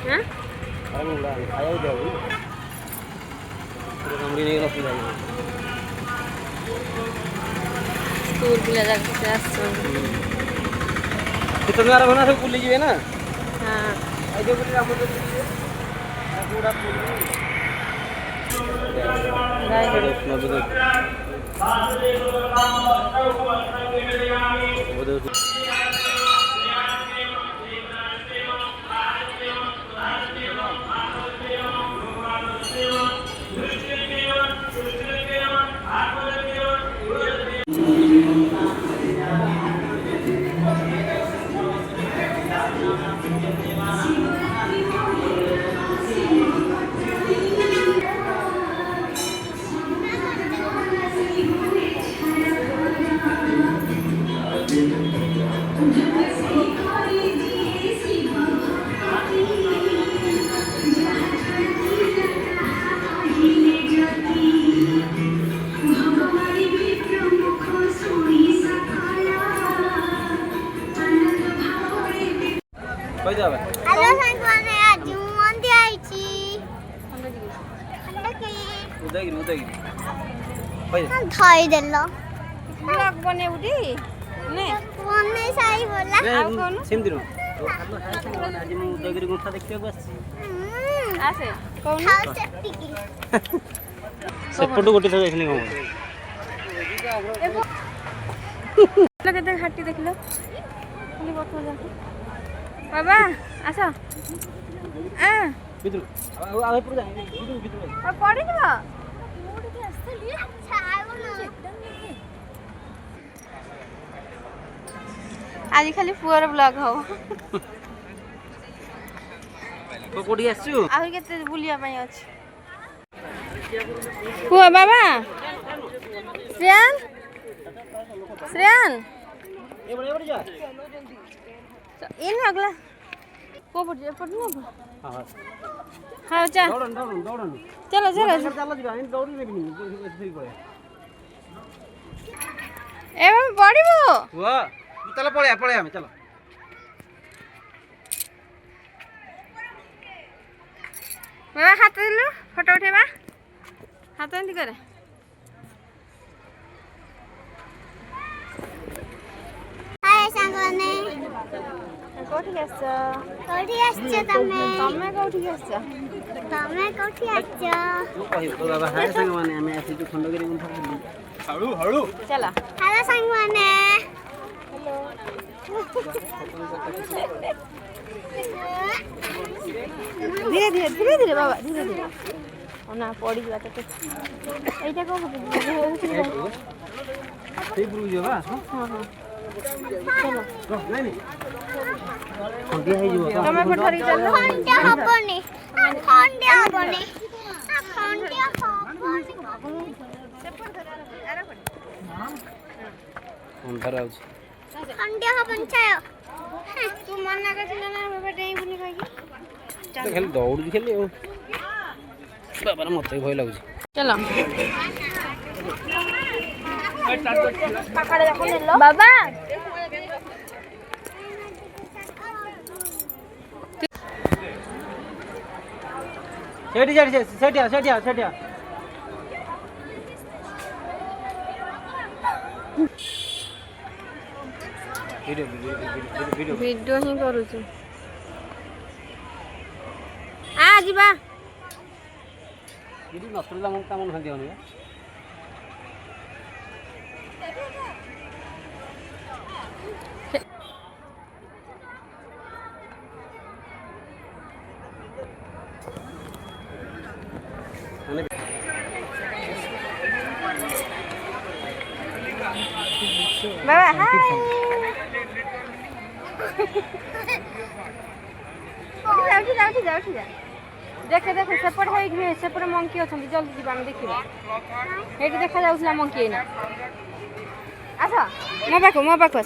हां अरे मुड़ा खाया दे अभी पूरे कमरे नहीं रख दिया स्कूल पिला जाके से आसन कितना रहा बना सब पुली जी है ना हां आई जो पुली आपको तो पूरा पुली गाय कोई जावे हेलो संगवाने आज मंदी आईची उदयगिरी कोई हम थई देलो ब्लॉग बने उठी ने मने साई बोला ଆଉ କହୁନୁ? सेम दिनो आज मैं उदयगिरी गुफा देखते बस आसे कौन खाओ सेप्टिकी सेपटू गोटी तो देखने को लगे देख हाटी देखलो खाली बतो जा बाबा आसो आ बिदु आ पूरा बिदु और पड़ी दिबो आज खाली पुअर ब्लॉग हो तो कोडी आसु आहुरी केते बुलिया पई अछि पुआ बाबा श्रेयान ए बड़े जा इन अगला को पड़ ना हां हां चल दौड़न चलो चलो चलो जा इन दौड़ी में भी नहीं फ्री पड़े ए पड़िबो वाह चलो पड़े हमें चलो बाबा हाथ दिलु फोटो उठेबा हाथ एंती करे हाय संगवाने कोठी आछ कोठी आछे तमे कोठी आछ तमे कोठी आछे तू कहि तो बाबा हाय संग माने हमें ऐसे जो खंडगिरी गुफा हळू चला हेलो संगवाने धीरे धीरे बाबा धीरे ओना पड़ी जा तो एटा को सही बुरु जो बा हां हां चलो नहीं खंडिया हे जो तमे पठारी चलो खंडिया हबनी खंडिया हबनी अंधार आउछ खंडिया हबन छायो तू मना कर ना बाबा डेई बुनी कहि खाली दौड़ खेली बाबा मत भय लागुछ चलो बाबा सेटिया वीडियो ही करू छी आ जीवा इदी नसुला मन कामन खांदी होनी बाबा हाय उठी जा देखे सेपट है सेपट मंकी अच्छा जल्दी जी आम देखा ये देखा जा मंकी आस मो पाख